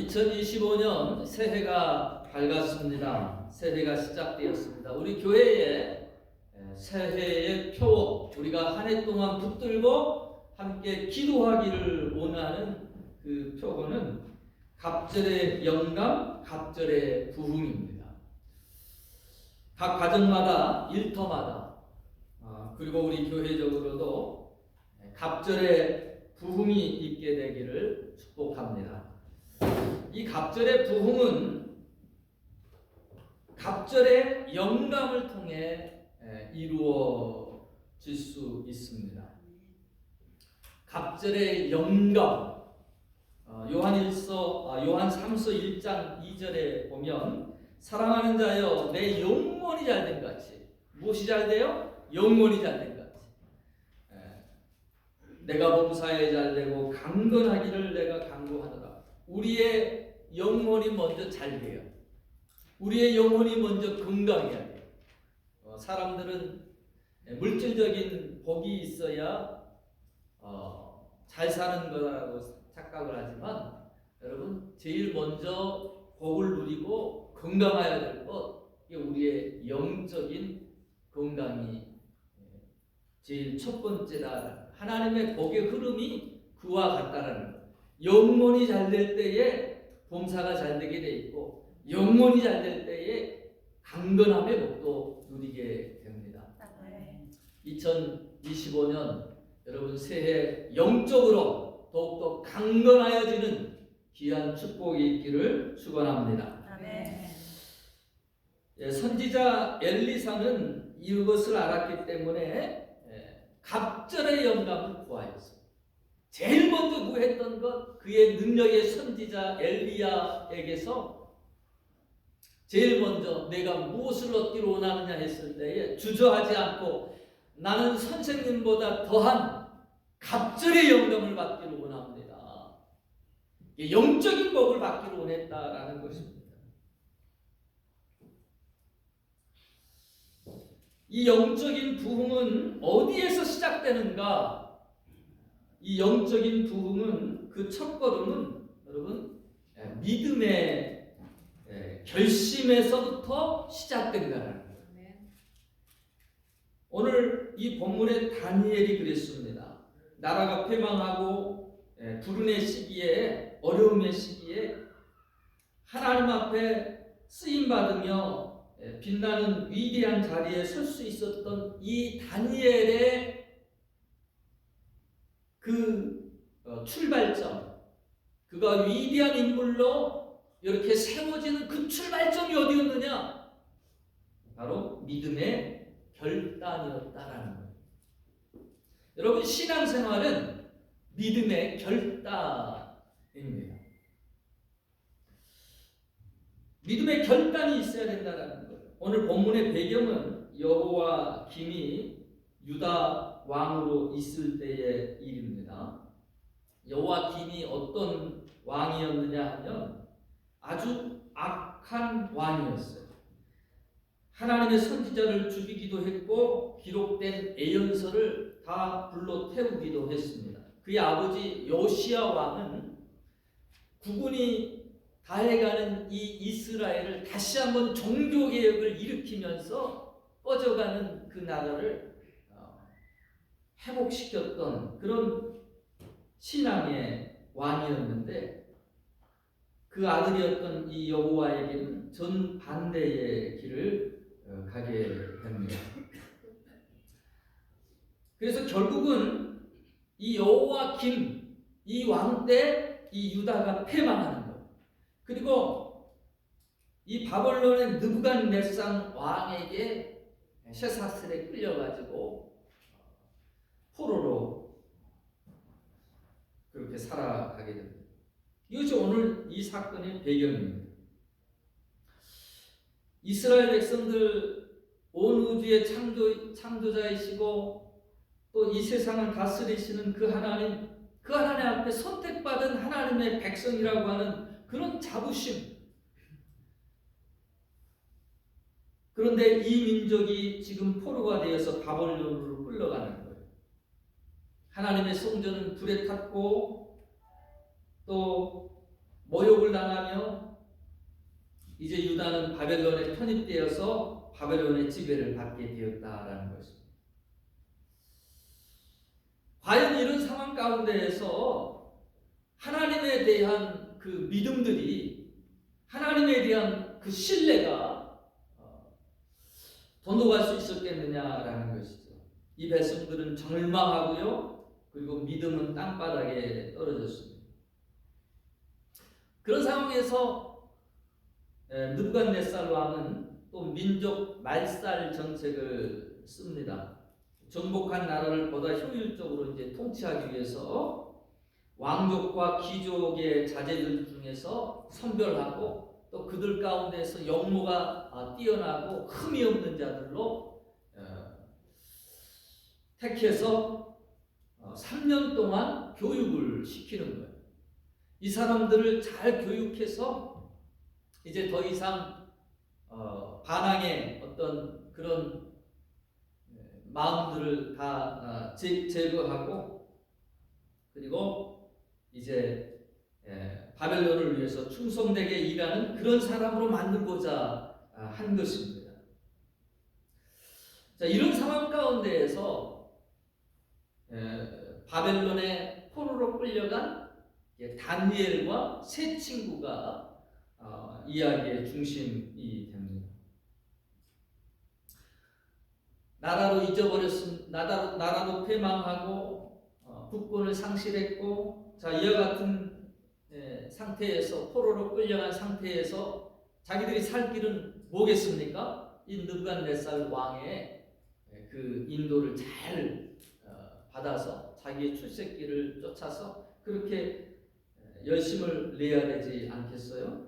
2025년 새해가 밝았습니다. 새해가 시작되었습니다. 우리 교회에 새해의 표, 우리가 한 해 동안 붙들고 함께 기도하기를 원하는 그 표어는 갑절의 영감, 갑절의 부흥입니다. 각 가정마다, 일터마다, 그리고 우리 교회적으로도 갑절의 부흥이 있게 되기를 축복합니다. 이 갑절의 부흥은 갑절의 영감을 통해 이루어질 수 있습니다. 갑절의 영감, 요한 3서 1장 2절에 보면 사랑하는 자여 내 영혼이 잘된 같이, 무엇이 잘돼요? 영혼이 잘된 같이 내가 범사에 잘되고 강건하기를 내가 강구하노라. 우리의 영혼이 먼저 잘돼요. 우리의 영혼이 먼저 건강해야 돼요. 사람들은 물질적인 복이 있어야 잘 사는 거라고 착각을 하지만, 여러분, 제일 먼저 복을 누리고 건강해야 될 것, 이게 우리의 영적인 건강이 제일 첫 번째다. 하나님의 복의 흐름이 그와 같다라는 것. 영혼이 잘 될 때에 범사가 잘 되게 돼 있고, 영혼이 잘 될 때에 강건함의 복도 누리게 됩니다. 2025년 여러분 새해 영적으로 더욱더 강건하여지는 귀한 축복이 있기를 축원합니다. 선지자 엘리사는 이것을 알았기 때문에 갑절의 영감을 구하였어요. 제일 먼저 구했던 것, 그의 능력의 선지자 엘리야에게서 제일 먼저 내가 무엇을 얻기로 원하느냐 했을 때에 주저하지 않고 나는 선생님보다 더한 갑절의 영감을 받기로 원합니다. 영적인 복을 받기로 원했다라는 것입니다. 이 영적인 부흥은 어디에서 시작되는가? 이 영적인 부흥은 그 첫걸음은 여러분 믿음의 결심에서부터 시작된다는 거예요. 오늘 이 본문의 다니엘이 그랬습니다. 나라가 패망하고 불운의 시기에, 어려움의 시기에 하나님 앞에 쓰임받으며 빛나는 위대한 자리에 설 수 있었던 이 다니엘의 그 출발점, 그가 위대한 인물로 이렇게 세워지는 그 출발점이 어디였느냐? 바로 믿음의 결단이었다라는 거예요. 여러분, 신앙생활은 믿음의 결단입니다. 믿음의 결단이 있어야 된다는 거예요. 오늘 본문의 배경은 여호와 김이 유다 왕으로 있을 때의 일입니다. 여호와 김이 어떤 왕이었느냐 하면 아주 악한 왕이었어요. 하나님의 선지자를 죽이기도 했고 기록된 예언서를 다 불러 태우기도 했습니다. 그의 아버지 요시야 왕은 국군이 다해가는 이 이스라엘을 다시 한번 종교개혁을 일으키면서 꺼져가는 그 나라를 회복시켰던 그런 신앙의 왕이었는데, 그 아들이었던 이 여호와에게는 전반대의 길을 가게 됩니다. 그래서 결국은 이 여호와 김, 이 왕 때 이 유다가 패망하는 거예요. 그리고 이 바벨론의 느부갓네살 왕에게 쇠사슬에 끌려가지고 포로로 그렇게 살아가게 됩니다. 이것이 오늘 이 사건의 배경입니다. 이스라엘 백성들, 온 우주의 창조자이시고 또 이 세상을 다스리시는 그 하나님 앞에 선택받은 하나님의 백성이라고 하는 그런 자부심. 그런데 이 민족이 지금 포로가 되어서 바벨론으로 끌려가는 거예요. 하나님의 성전은 불에 탔고 또 모욕을 당하며 이제 유다는 바벨론에 편입되어서 바벨론의 지배를 받게 되었다라는 것입니다. 과연 이런 상황 가운데에서 하나님에 대한 그 믿음들이, 하나님에 대한 그 신뢰가 더 녹아갈 수 있었겠느냐라는 것이죠. 이 백성들은 절망하고요, 그리고 믿음은 땅바닥에 떨어졌습니다. 그런 상황에서 느부갓네살 왕은 또 민족 말살 정책을 씁니다. 정복한 나라를 보다 효율적으로 이제 통치하기 위해서 왕족과 귀족의 자제들 중에서 선별하고 또 그들 가운데서 영모가 뛰어나고 흠이 없는 자들로 택해서 3년 동안 교육을 시키는 거예요. 이 사람들을 잘 교육해서 이제 더 이상 반항의 어떤 그런 마음들을 다 제거하고, 그리고 이제 바벨론을 위해서 충성되게 일하는 그런 사람으로 만들고자 한 것입니다. 자, 이런 상황 가운데에서 바벨론의 포로로 끌려간 다니엘과 세 친구가 이야기의 중심이 됩니다. 나라도 패망하고 국권을 상실했고, 자, 이와 같은 상태에서, 포로로 끌려간 상태에서 자기들이 살 길은 뭐겠습니까? 이 느부갓네살 왕의 그 인도를 잘 받아서 자기의 출세길을 쫓아서 그렇게 열심을 내야 되지 않겠어요?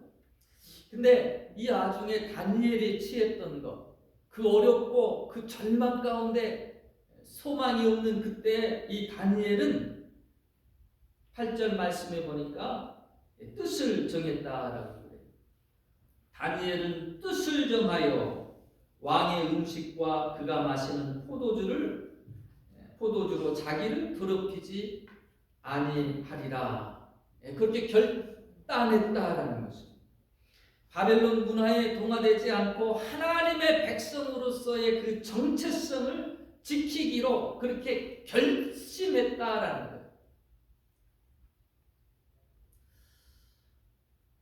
근데 이 와중에 다니엘이 취했던 것, 그 어렵고 그 절망 가운데 소망이 없는 그때 이 다니엘은 8절 말씀에 보니까 뜻을 정했다라고 그래요. 다니엘은 뜻을 정하여 왕의 음식과 그가 마시는 포도주로 자기를 더럽히지 아니하리라. 그렇게 결단했다라는 것입니다. 바벨론 문화에 동화되지 않고 하나님의 백성으로서의 그 정체성을 지키기로 그렇게 결심했다라는 거예요.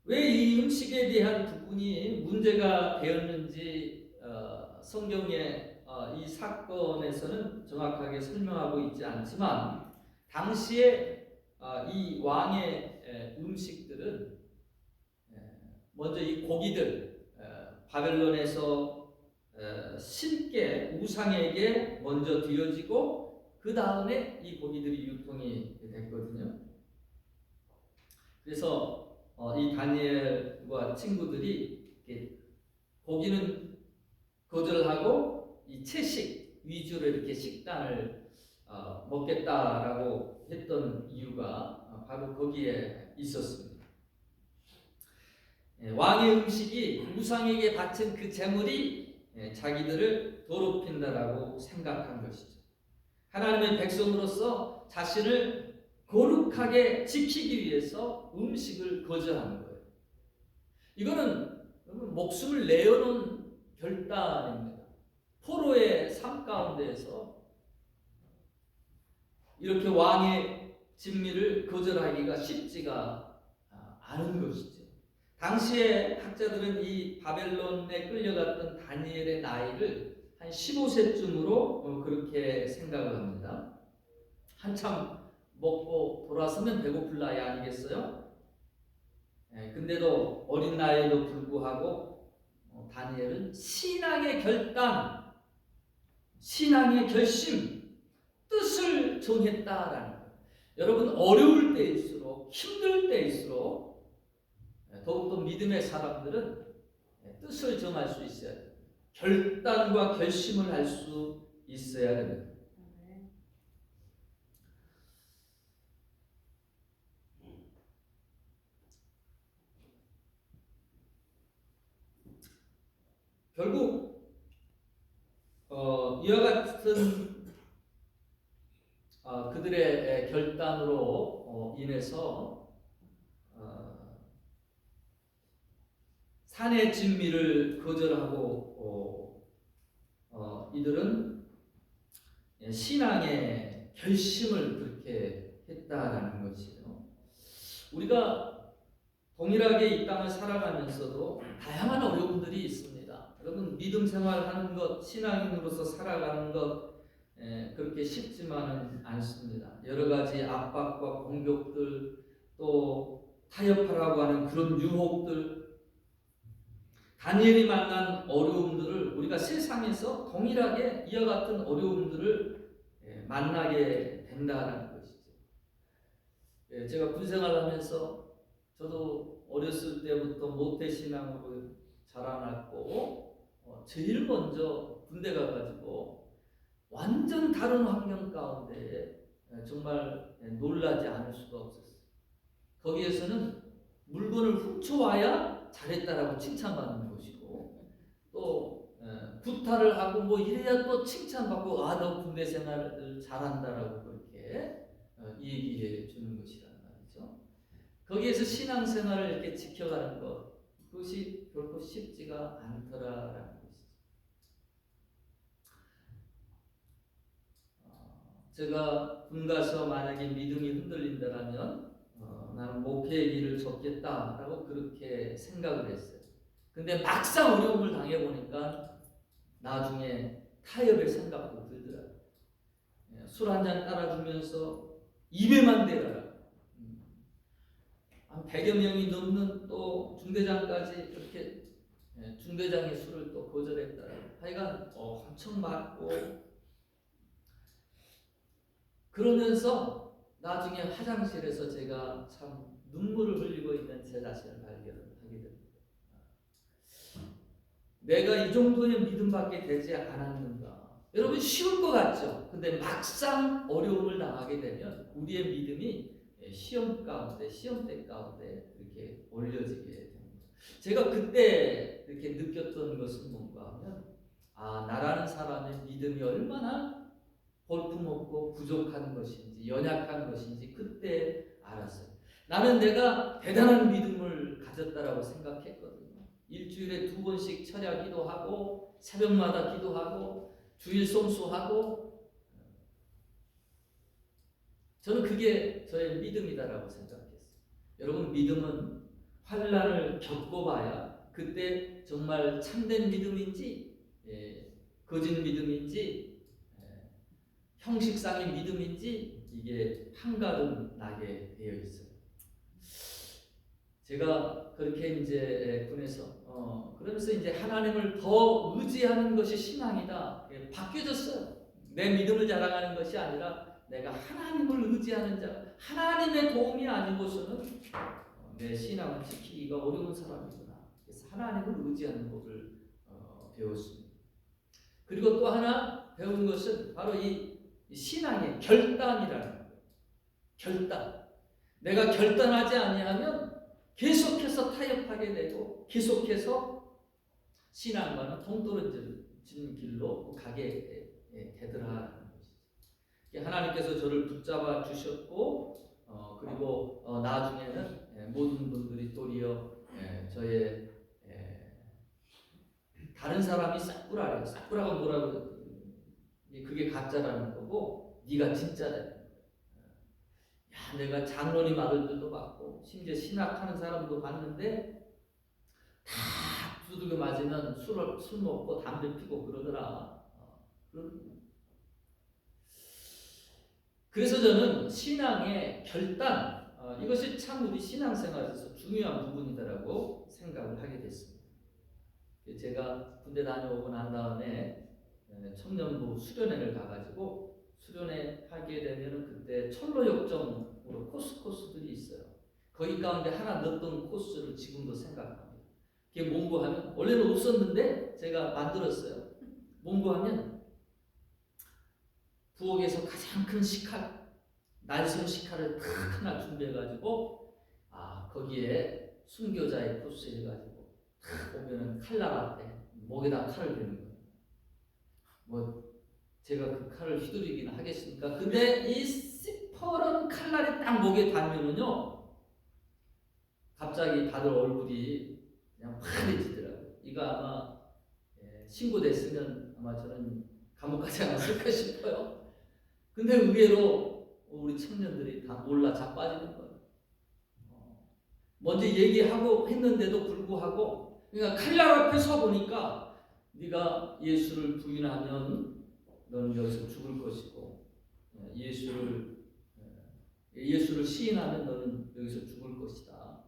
왜 이 음식에 대한 부분이 문제가 되었는지 성경의 이 사건에서는 정확하게 설명하고 있지 않지만, 당시에 이 왕의 음식들은 먼저 이 고기들, 바벨론에서 신께 우상에게 먼저 드려지고 그 다음에 이 고기들이 유통이 됐거든요. 그래서 이 다니엘과 친구들이 고기는 거절하고 이 채식 위주로 이렇게 식단을 먹겠다라고 했던 이유가 바로 거기에 있었습니다. 왕의 음식이 우상에게 바친 그 제물이 자기들을 더럽힌다라고 생각한 것이죠. 하나님의 백성으로서 자신을 거룩하게 지키기 위해서 음식을 거절하는 거예요. 이거는 목숨을 내어놓은 결단입니다. 포로의 삶 가운데에서 이렇게 왕의 진미를 거절하기가 쉽지가 않은 것이죠. 당시에 학자들은 이 바벨론에 끌려갔던 다니엘의 나이를 한 15세쯤으로 그렇게 생각을 합니다. 한참 먹고 돌아서면 배고플 나이 아니겠어요? 근데도 어린 나이에도 불구하고 다니엘은 신앙의 결단, 신앙의 결심, 뜻을 정했다라는 거예요. 여러분, 어려울 때일수록, 힘들 때일수록 더욱더 믿음의 사람들은 뜻을 정할 수 있어야 돼요. 결단과 결심을 할 수 있어야 됩니다. 결국 이와 같은 그들의 결단으로 인해서 산의 진미를 거절하고 이들은 신앙의 결심을 그렇게 했다라는 것이에요. 우리가 동일하게 이 땅을 살아가면서도 다양한 어려움들이 있습니다. 여러분, 믿음 생활하는 것, 신앙인으로서 살아가는 것 그렇게 쉽지만은 않습니다. 여러 가지 압박과 공격들, 또 타협하라고 하는 그런 유혹들, 다니엘이 만난 어려움들을 우리가 세상에서 동일하게 이와 같은 어려움들을 만나게 된다는 것이죠. 제가 군생활을 하면서 저도 어렸을 때부터 모태신앙으로 자라났고 제일 먼저 군대 가가지고 완전 다른 환경 가운데 정말 놀라지 않을 수가 없었어요. 거기에서는 물건을 훔쳐와야 잘했다라고 칭찬받는 것이고, 또 구타를 하고 뭐 이래야 또 칭찬받고, 아, 너 군대 생활을 잘한다라고 그렇게 얘기해 주는 것이란 말이죠. 거기에서 신앙생활을 이렇게 지켜가는 것, 그것이 결코 쉽지가 않더라라는 것이죠. 제가 군 가서 만약에 믿음이 흔들린다라면 나는 목회의 길을 접겠다라고 그렇게 생각을 했어요. 근데 막상 어려움을 당해보니까 나중에 타협의 생각도 들더라고요. 술 한잔 따라주면서 입에만 대라. 한 100여 명이 넘는 또 중대장까지 그렇게 중대장의 술을 또 거절했더라. 하여간 엄청 맞고, 그러면서 나중에 화장실에서 제가 참 눈물을 흘리고 있는 제 자신을 발견하게 됩니다. 내가 이 정도의 믿음밖에 되지 않았는가. 여러분, 쉬울 것 같죠? 근데 막상 어려움을 당하게 되면 우리의 믿음이 시험 가운데, 시험대 가운데 이렇게 올려지게 됩니다. 제가 그때 이렇게 느꼈던 것은 뭔가 하면, 아, 나라는 사람의 믿음이 얼마나 볼품없고 부족한 것인지, 연약한 것인지 그때 알았어요. 나는 내가 대단한 믿음을 가졌다라고 생각했거든요. 일주일에 2번씩 철야 기도하고, 새벽마다 기도하고, 주일 성수하고, 저는 그게 저의 믿음이다라고 생각했어요. 여러분, 믿음은 환난을 겪어봐야 그때 정말 참된 믿음인지 거짓 믿음인지 형식상의 믿음인지 이게 판가름 나게 되어 있어요. 제가 그렇게 이제 군에서 그러면서 이제 하나님을 더 의지하는 것이 신앙이다. 바뀌어졌어요. 내 믿음을 자랑하는 것이 아니라 내가 하나님을 의지하는 자, 하나님의 도움이 아니고서는 내 신앙을 지키기가 어려운 사람이구나. 그래서 하나님을 의지하는 법을 배웠습니다. 그리고 또 하나 배운 것은 바로 이 신앙의 결단이라는 거예요. 결단. 내가 결단하지 아니하면 계속해서 타협하게 되고 계속해서 신앙과는 동떨어진 길로 가게 되더라라는 것이죠. 하나님께서 저를 붙잡아 주셨고 그리고 나중에는 모든 분들이 도리어 저의 다른 사람이 싹구라래요. 싹구라가 뭐라고? 그게 가짜라는 거고 네가 진짜다. 야, 내가 장로님 아들들도 봤고 심지어 신학하는 사람도 봤는데 다 두들겨 맞으면 술 먹고 담배 피고 그러더라. 그래서 저는 신앙의 결단, 이것이 참 우리 신앙생활에서 중요한 부분이다라고 생각을 하게 됐습니다. 제가 군대 다녀오고 난 다음에 청년부 수련회를 가가지고 수련회 하게 되면은 그때 철로역정으로 코스들이 있어요. 거기 가운데 하나 넣었던 코스를 지금도 생각합니다. 그게 뭔고 하면, 원래는 없었는데 제가 만들었어요. 뭔고 하면 부엌에서 가장 큰 식칼, 날선 식칼을 탁 하나 준비해가지고 거기에 순교자의 코스 해가지고 탁 보면은 칼날 앞에 목에다 칼을 대는 거예요. 뭐 제가 그 칼을 휘두르긴 하겠습니까? 근데 이 시퍼런 칼날이 딱 목에 닿으면은요, 갑자기 다들 얼굴이 그냥 파래지더라고요. 이거 아마 신고됐으면 아마 저는 감옥 가지 않았을까 싶어요. 근데 의외로 우리 청년들이 다 몰라 자빠지는 거예요. 먼저 얘기하고 했는데도 불구하고, 그러니까 칼날 앞에 서 보니까 네가 예수를 부인하면 너는 여기서 죽을 것이고, 예수를 시인하면 너는 여기서 죽을 것이다.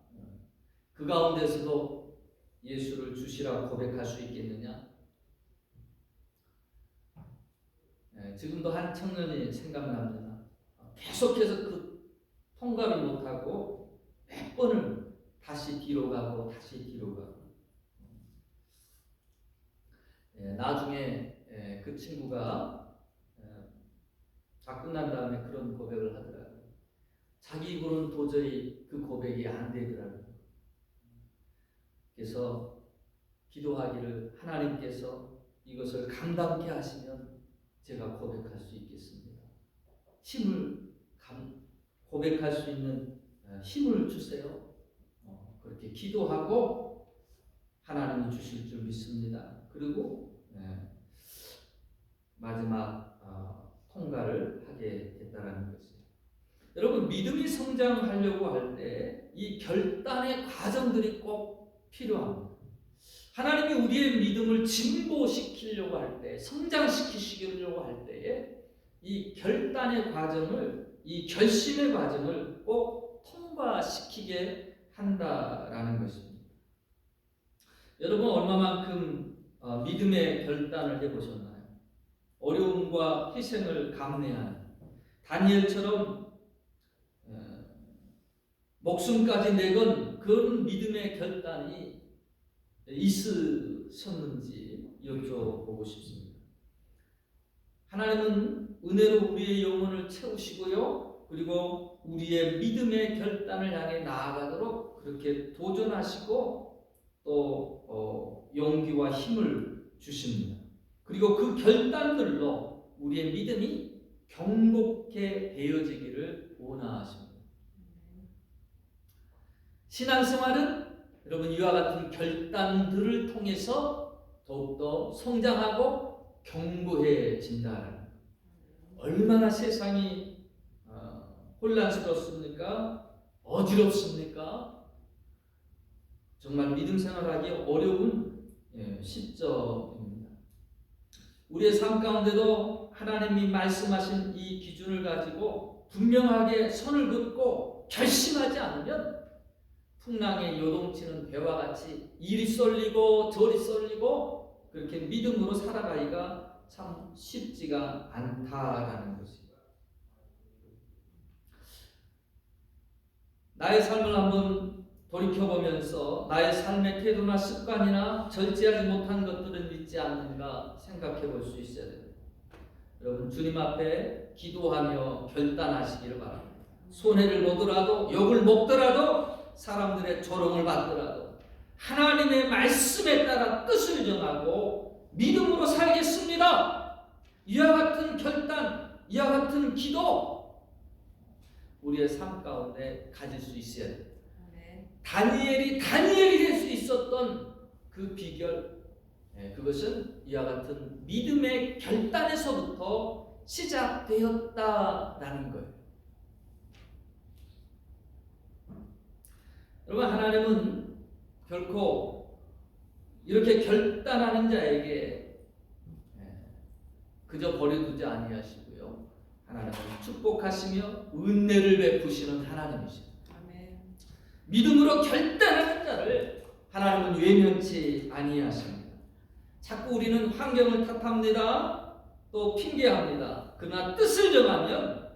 그 가운데서도 예수를 주시라고 고백할 수 있겠느냐? 지금도 한 청년이 생각납니다. 계속해서 그 통과를 못하고 몇 번을 다시 뒤로 가고 다시 뒤로 가고. 나중에 그 친구가 다 끝난 다음에 그런 고백을 하더라고요. 자기 입으로는 도저히 그 고백이 안 되더라고요. 그래서 기도하기를 하나님께서 이것을 감당케 하시면 제가 고백할 수 있겠습니다. 고백할 수 있는 힘을 주세요. 그렇게 기도하고 하나님이 주실 줄 믿습니다. 그리고 마지막 통과를 하게 됐다는 것이죠. 여러분, 믿음이 성장하려고 할 때 이 결단의 과정들이 꼭 필요합니다. 하나님이 우리의 믿음을 진보시키려고 할 때, 성장시키시려고 할 때에 이 결단의 과정을, 이 결심의 과정을 꼭 통과시키게 한다라는 것입니다. 여러분, 얼마만큼 믿음의 결단을 해보셨나요? 어려움과 희생을 감내하는 다니엘처럼 목숨까지 내건 그런 믿음의 결단이 있으셨는지 여쭤보고 싶습니다. 하나님은 은혜로 우리의 영혼을 채우시고요, 그리고 우리의 믿음의 결단을 향해 나아가도록 그렇게 도전하시고 또 용기와 힘을 주십니다. 그리고 그 결단들로 우리의 믿음이 경복해 되어지기를 원하십니다. 신앙생활은 여러분 이와 같은 결단들을 통해서 더욱더 성장하고 견고해진다는, 얼마나 세상이 혼란스럽습니까? 어지럽습니까? 정말 믿음 생활하기 어려운 시점입니다. 우리의 삶 가운데도 하나님이 말씀하신 이 기준을 가지고 분명하게 선을 긋고 결심하지 않으면 풍랑에 요동치는 배와 같이 이리 쏠리고 저리 쏠리고 그렇게 믿음으로 살아가기가 참 쉽지가 않다라는 것입니다. 나의 삶을 한번 돌이켜보면서 나의 삶의 태도나 습관이나 절제하지 못한 것들은 있지 않는가 생각해 볼 수 있어야 됩니다. 여러분, 주님 앞에 기도하며 결단하시기를 바랍니다. 손해를 보더라도, 욕을 먹더라도, 사람들의 조롱을 받더라도 하나님의 말씀에 따라 뜻을 정하고 믿음으로 살겠습니다. 이와 같은 결단, 이와 같은 기도 우리의 삶 가운데 가질 수 있어야 됩니다. 다니엘이 될 수 있었던 그 비결, 그것은 이와 같은 믿음의 결단에서부터 시작되었다라는 거예요. 여러분, 하나님은 결코 이렇게 결단하는 자에게 그저 버려두지 아니하시고요, 하나님은 축복하시며 은혜를 베푸시는 하나님이십니다. 아멘. 믿음으로 결단하는 자를 하나님은 외면치 아니하십니다. 자꾸 우리는 환경을 탓합니다. 또 핑계합니다. 그러나 뜻을 정하면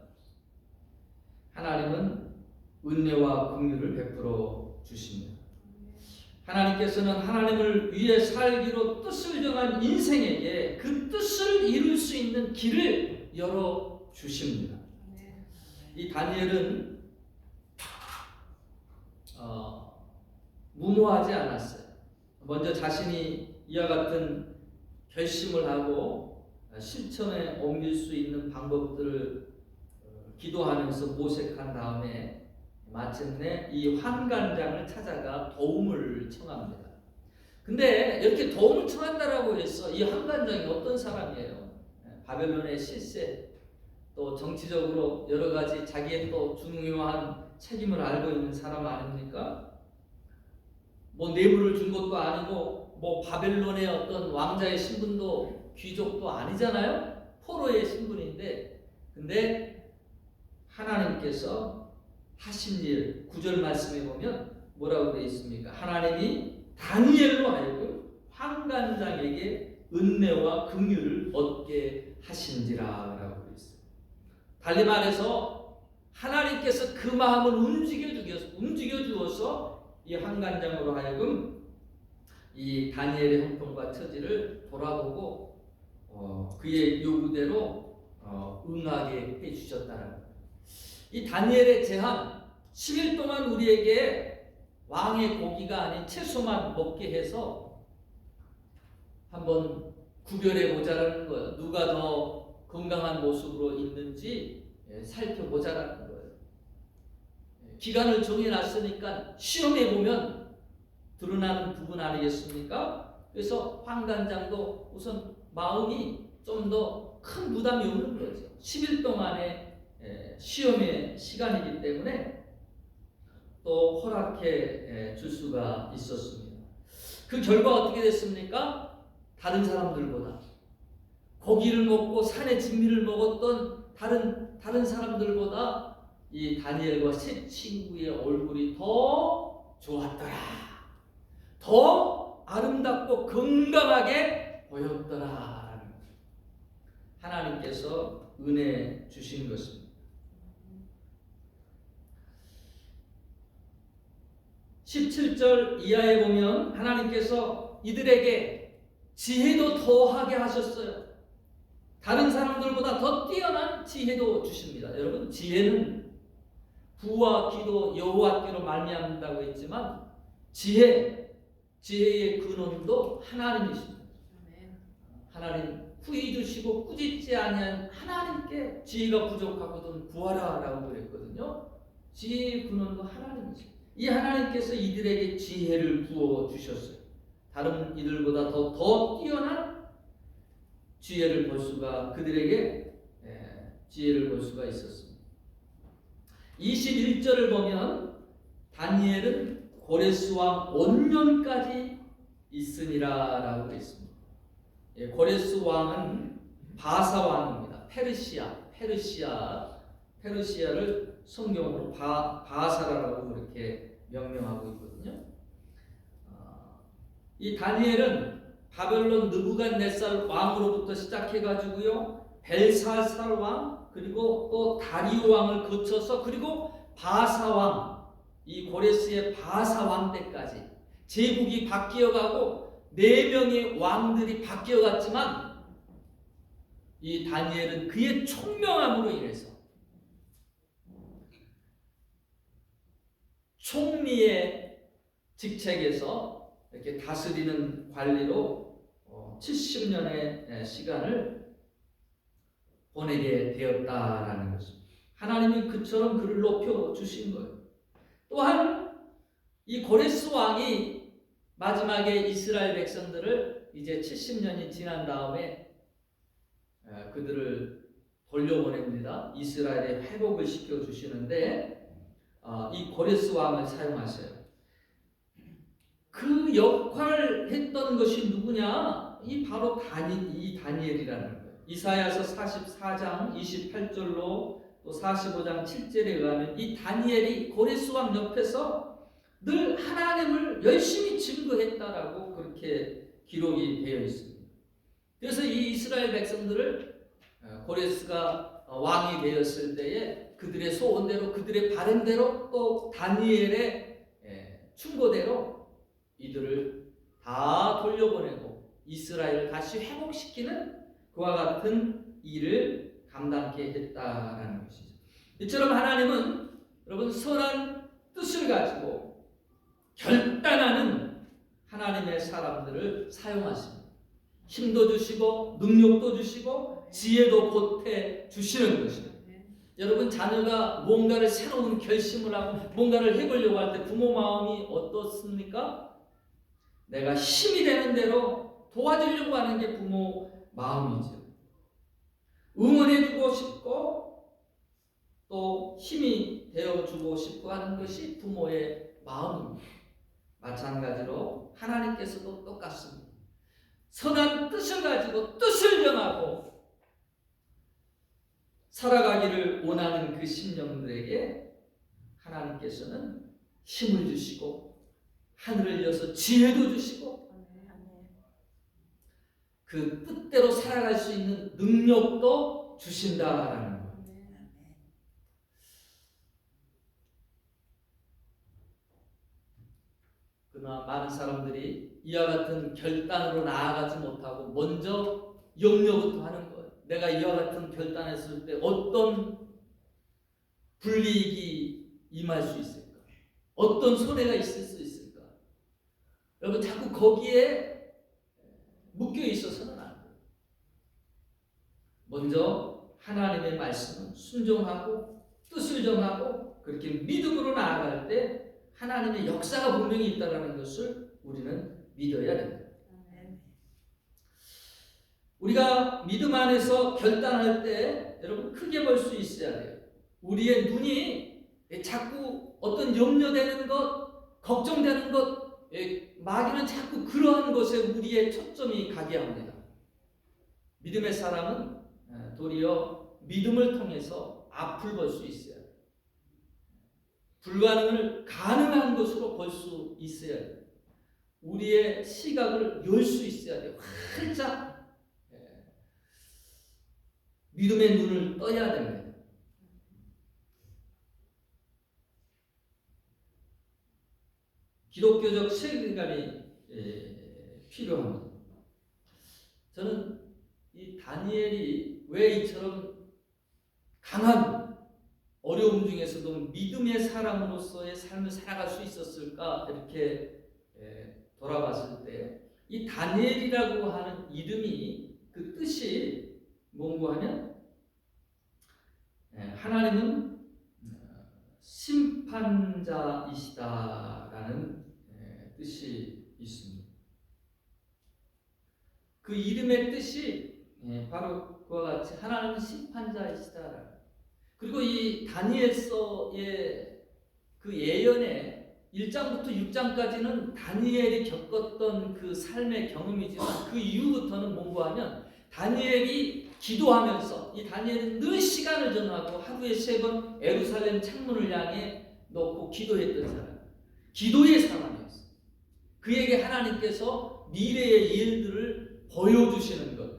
하나님은 은혜와 긍휼을 베풀어 주십니다. 하나님께서는 하나님을 위해 살기로 뜻을 정한 인생에게 그 뜻을 이룰 수 있는 길을 열어 주십니다. 이 다니엘은 무모하지 않았어요. 먼저 자신이 이와 같은 결심을 하고 실천에 옮길 수 있는 방법들을 기도하면서 모색한 다음에 마침내 이 환관장을 찾아가 도움을 청합니다. 근데 이렇게 도움을 청한다라고 해서 이 한간장이 어떤 사람이에요? 바벨론의 실세, 또 정치적으로 여러 가지 자기의 또 중요한 책임을 알고 있는 사람 아닙니까? 뭐 뇌물을 준 것도 아니고 뭐 바벨론의 어떤 왕자의 신분도 귀족도 아니잖아요. 포로의 신분인데, 근데 하나님께서 하신 일 9절 말씀에 보면 뭐라고 되어 있습니까? 하나님이 다니엘로 하여금 환관장에게 은혜와 긍휼을 얻게 하신지라라고 되어 있어요. 달리 말해서 하나님께서 그 마음을 움직여 주어서 이 환관장으로 하여금 이 다니엘의 형통과 처지를 돌아보고 그의 요구대로 응하게 해주셨다는 거예요. 이 다니엘의 제한 10일 동안 우리에게 왕의 고기가 아닌 채소만 먹게 해서 한번 구별해 보자라는 거예요. 누가 더 건강한 모습으로 있는지 살펴보자라는 거예요. 기간을 정해놨으니까 시험해 보면 드러나는 부분 아니겠습니까? 그래서 환관장도 우선 마음이 좀 더 큰 부담이 없는 거죠. 10일 동안의 시험의 시간이기 때문에 또 허락해 줄 수가 있었습니다. 그 결과 어떻게 됐습니까? 다른 사람들보다 고기를 먹고 산의 진미를 먹었던 다른 사람들보다 이 다니엘과 세 친구의 얼굴이 더 좋았더라. 더 아름답고 건강하게 보였더라. 하나님께서 은혜 주신 것입니다. 17절 이하에 보면 하나님께서 이들에게 지혜도 더하게 하셨어요. 다른 사람들보다 더 뛰어난 지혜도 주십니다. 여러분, 지혜는 부와 기도 여호와께로 말미암는다고 했지만 지혜의 근원도 하나님이십니다. 하나님 후히 주시고 꾸짖지 아니한 하나님께 지혜가 부족하거든 구하라라고 그랬거든요. 지혜의 근원도 하나님이십니다. 이 하나님께서 이들에게 지혜를 부어 주셨어요. 다른 이들보다 더 뛰어난 지혜를 볼 수가 그들에게 지혜를 볼 수가 있었습니다. 21절을 보면 다니엘은 고레스 왕 원년까지 있으니라라고 되어 있습니다. 고레스 왕은 바사 왕입니다. 페르시아를 성경으로 바사라라고 그렇게 명명하고 있거든요. 이 다니엘은 바벨론 느부갓네살 왕으로부터 시작해가지고요, 벨사살 왕, 그리고 또 다리오 왕을 거쳐서 그리고 바사 왕, 이 고레스의 바사 왕 때까지 제국이 바뀌어가고 4명의 왕들이 바뀌어갔지만 이 다니엘은 그의 총명함으로 인해서 총리의 직책에서 이렇게 다스리는 관리로 70년의 시간을 보내게 되었다라는 것입니다. 하나님이 그처럼 그를 높여 주신 거예요. 또한 이 고레스 왕이 마지막에 이스라엘 백성들을 이제 70년이 지난 다음에 그들을 돌려보냅니다. 이스라엘에 회복을 시켜 주시는데 이 고레스 왕을 사용하셔요. 그 역할을 했던 것이 누구냐? 이 바로 다니엘이라는 거예요. 이사야서 44장 28절로 또 45장 7절에 의하면 이 다니엘이 고레스 왕 옆에서 늘 하나님을 열심히 증거했다라고 그렇게 기록이 되어 있습니다. 그래서 이 이스라엘 백성들을 고레스가 왕이 되었을 때에 그들의 소원대로 그들의 바램대로 또 다니엘의 충고대로 이들을 다 돌려보내고 이스라엘을 다시 회복시키는 그와 같은 일을 감당케 했다라는 것이죠. 이처럼 하나님은 여러분 선한 뜻을 가지고 결단하는 하나님의 사람들을 사용하십니다. 힘도 주시고 능력도 주시고 지혜도 보태 주시는 것입니다. 여러분, 자녀가 뭔가를 새로운 결심을 하고 뭔가를 해보려고 할 때 부모 마음이 어떻습니까? 내가 힘이 되는 대로 도와주려고 하는 게 부모 마음이죠. 응원해주고 싶고 또 힘이 되어주고 싶고 하는 것이 부모의 마음입니다. 마찬가지로 하나님께서도 똑같습니다. 선한 뜻을 가지고 뜻을 정하고 살아가기를 원하는 그 심령들에게 하나님께서는 힘을 주시고 하늘을 여서 지혜도 주시고 그 뜻대로 살아갈 수 있는 능력도 주신다라는 거예요. 그러나 많은 사람들이 이와 같은 결단으로 나아가지 못하고 먼저 염려부터 하는 거예요. 내가 이와 같은 결단했을 때 어떤 불이익이 임할 수 있을까? 어떤 손해가 있을 수 있을까? 여러분 자꾸 거기에 묶여 있어서는 안 돼요. 먼저 하나님의 말씀은 순종하고 뜻을 정하고 그렇게 믿음으로 나아갈 때 하나님의 역사가 분명히 있다는 것을 우리는 믿어야 됩니다. 우리가 믿음 안에서 결단할 때 여러분 크게 볼 수 있어야 돼요. 우리의 눈이 자꾸 어떤 염려되는 것, 걱정되는 것, 마귀는 자꾸 그러한 것에 우리의 초점이 가게 합니다. 믿음의 사람은 도리어 믿음을 통해서 앞을 볼 수 있어야 돼요. 불가능을 가능한 것으로 볼 수 있어야 돼요. 우리의 시각을 열 수 있어야 돼요. 활짝 믿음의 눈을 떠야 됩니다. 기독교적 세계관이 필요합니다. 저는 이 다니엘이 왜 이처럼 강한 어려움 중에서도 믿음의 사람으로서의 삶을 살아갈 수 있었을까 이렇게 돌아봤을 때 이 다니엘이라고 하는 이름이 그 뜻이 뭔고 하면 하나님은 심판자이시다라는 뜻이 있습니다. 그 이름의 뜻이 바로 그와 같이 하나님은 심판자이시다. 그리고 이 다니엘서의 그 예언의 1장부터 6장까지는 다니엘이 겪었던 그 삶의 경험이지만 그 이후부터는 뭔고 하면 다니엘이 기도하면서 이 다니엘은 늘 시간을 정하고 하루에 3번 예루살렘 창문을 향해 놓고 기도했던 사람, 기도의 사람이었어요. 그에게 하나님께서 미래의 일들을 보여주시는 것,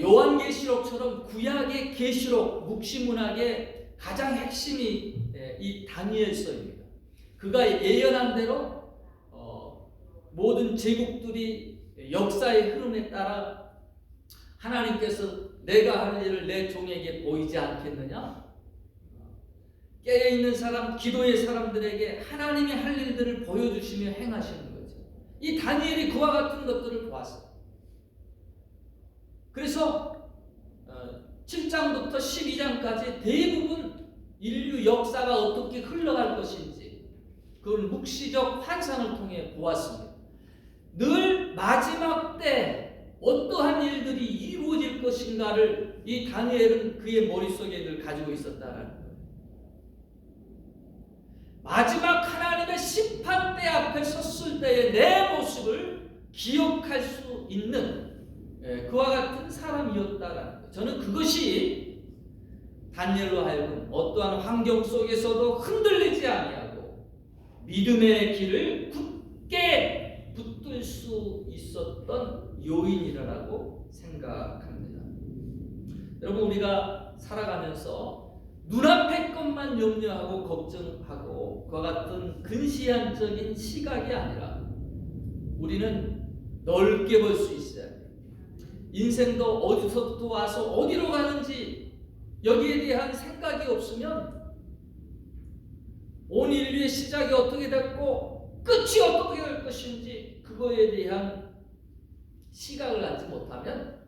요한계시록처럼 구약의 계시록 묵시문학의 가장 핵심이 이 다니엘서입니다. 그가 예언한 대로 모든 제국들이 역사의 흐름에 따라 하나님께서 내가 할 일을 내 종에게 보이지 않겠느냐? 깨어있는 사람, 기도의 사람들에게 하나님이 할 일들을 보여주시며 행하시는 거죠. 이 다니엘이 그와 같은 것들을 보았어요. 그래서 7장부터 12장까지 대부분 인류 역사가 어떻게 흘러갈 것인지 그걸 묵시적 환상을 통해 보았습니다. 늘 마지막 때 어떠한 일들이 이루어질 것인가를 이 다니엘은 그의 머릿속에 늘 가지고 있었다는 거예요. 마지막 하나님의 심판대 앞에 섰을 때의 내 모습을 기억할 수 있는 그와 같은 사람이었다라는 거예요. 저는 그것이 다니엘로 하여금 어떠한 환경 속에서도 흔들리지 아니하고 믿음의 길을 굳게 붙들 수 있었던 요인이라고 생각합니다. 여러분 우리가 살아가면서 눈앞의 것만 염려하고 걱정하고 그와 같은 근시안적인 시각이 아니라 우리는 넓게 볼 수 있어야 돼요. 인생도 어디서부터 와서 어디로 가는지 여기에 대한 생각이 없으면 온 인류의 시작이 어떻게 됐고 끝이 어떻게 될 것인지 그거에 대한 시각을 갖지 못하면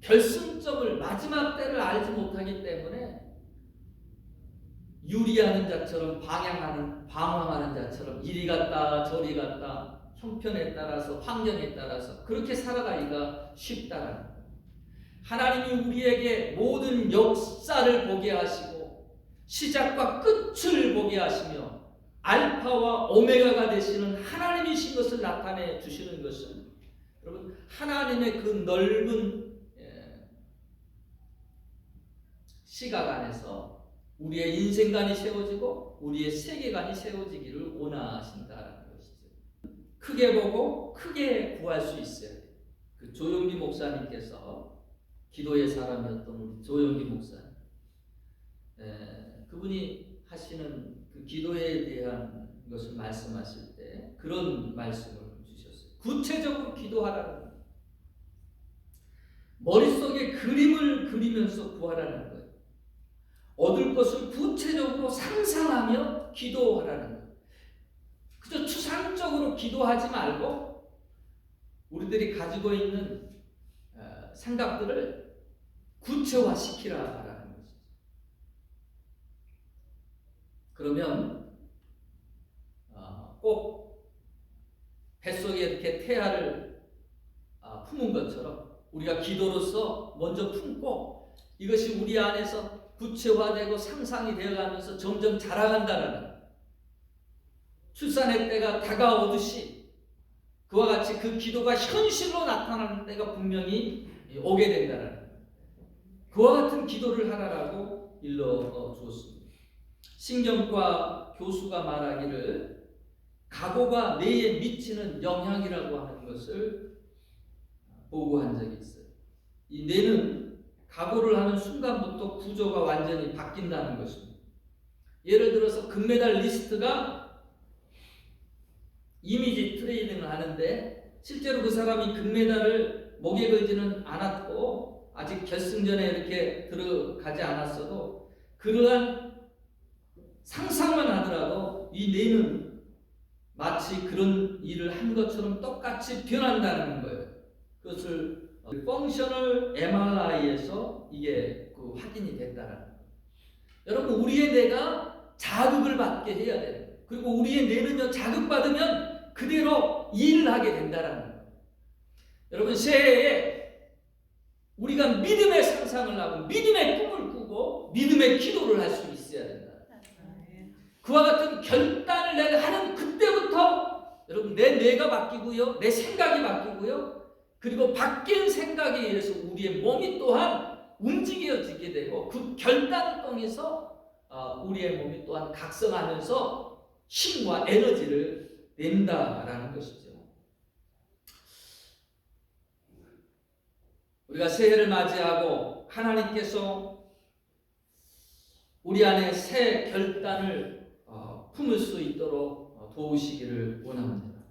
결승점을 마지막 때를 알지 못하기 때문에 유리하는 자처럼 방황하는 자처럼 이리 갔다 저리 갔다 형편에 따라서 환경에 따라서 그렇게 살아가기가 쉽다라는 거예요. 하나님이 우리에게 모든 역사를 보게 하시고 시작과 끝을 보게 하시며 알파와 오메가가 되시는 하나님이신 것을 나타내 주시는 것은 여러분 하나님의 그 넓은 시각 안에서 우리의 인생관이 세워지고 우리의 세계관이 세워지기를 원하신다라는 것이죠. 크게 보고 크게 구할 수 있어야 돼요. 그 조용기 목사님께서 기도의 사람이었던 우리 조용기 목사님, 그분이 하시는 그 기도에 대한 것을 말씀하실 때 그런 말씀을 주셨어요. 구체적으로 기도하라는 거예요. 머릿속에 그림을 그리면서 구하라는 거예요. 얻을 것을 구체적으로 상상하며 기도하라는 거예요. 그저 추상적으로 기도하지 말고 우리들이 가지고 있는 생각들을 구체화시키라라는 것이죠. 그러면 꼭 뱃속에 이렇게 태아를 품은 것처럼 우리가 기도로서 먼저 품고 이것이 우리 안에서 구체화되고 상상이 되어가면서 점점 자라간다는 출산의 때가 다가오듯이 그와 같이 그 기도가 현실로 나타나는 때가 분명히 오게 된다는 그와 같은 기도를 하라라고 일러 주었습니다. 신경과 교수가 말하기를 각오가 뇌에 미치는 영향이라고 하는 것을 보고한 적이 있어요. 이 뇌는 각오를 하는 순간부터 구조가 완전히 바뀐다는 것입니다. 예를 들어서 금메달리스트가 이미지 트레이닝을 하는데 실제로 그 사람이 금메달을 목에 걸지는 않았고 아직 결승전에 이렇게 들어가지 않았어도 그러한 상상만 하더라도 이 뇌는 마치 그런 일을 한 것처럼 똑같이 변한다는 거예요. 그것을 펑셔널 MRI에서 이게 확인이 됐다는 거예요. 여러분 우리의 뇌가 자극을 받게 해야 돼요. 그리고 우리의 뇌는요 자극받으면 그대로 일을 하게 된다는 거예요. 여러분 새해에 우리가 믿음의 상상을 하고 믿음의 꿈을 꾸고 믿음의 기도를 할 수 있어야 된다. 그와 같은 결단을 내가 하는 그때부터 여러분 내 뇌가 바뀌고요, 내 생각이 바뀌고요. 그리고 바뀐 생각에 의해서 우리의 몸이 또한 움직여지게 되고 그 결단을 통해서 우리의 몸이 또한 각성하면서 힘과 에너지를 낸다라는 것이죠. 우리가 새해를 맞이하고 하나님께서 우리 안에 새 결단을 품을 수 있도록 도우시기를 원합니다.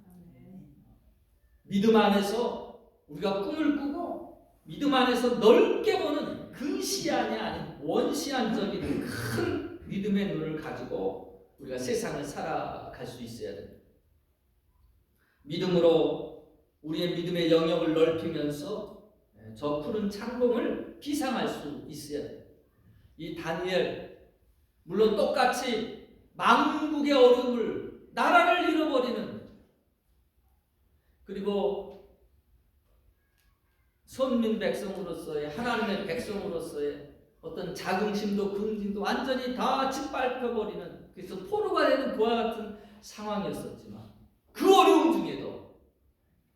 믿음 안에서 우리가 꿈을 꾸고 믿음 안에서 넓게 보는 근시안이 아닌 원시안적인 큰 믿음의 눈을 가지고 우리가 세상을 살아갈 수 있어야 됩니다. 믿음으로 우리의 믿음의 영역을 넓히면서 저 푸른 창공을 비상할 수 있어야 돼요. 이 다니엘 물론 똑같이 망국의 어려움을 나라를 잃어버리는 그리고 선민 백성으로서의 하나님의 백성으로서의 어떤 자긍심도 긍진도 완전히 다 짓밟혀버리는 그래서 포로가 되는 그와 같은 상황이었었지만 그 어려움 중에도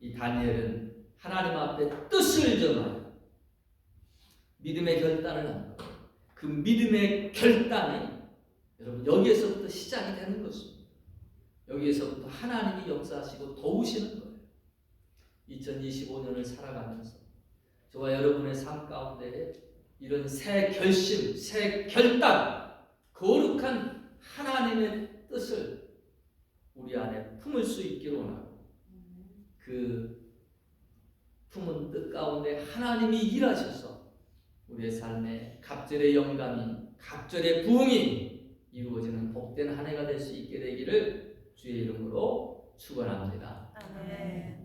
이 다니엘은 하나님 앞에 뜻을 정하여 믿음의 결단을 한 거예요. 그 믿음의 결단이 여러분 여기에서부터 시작이 되는 것입니다. 여기에서부터 하나님이 역사하시고 도우시는 거예요. 2025년을 살아가면서 저와 여러분의 삶 가운데 이런 새 결심, 새 결단, 거룩한 하나님의 뜻을 우리 안에 품을 수 있기를 원하고 그 품은 뜻 가운데 하나님이 일하셔서 우리의 삶에 갑절의 영감이, 갑절의 부흥이 이루어지는 복된 한 해가 될 수 있게 되기를 주의 이름으로 축원합니다. 아멘.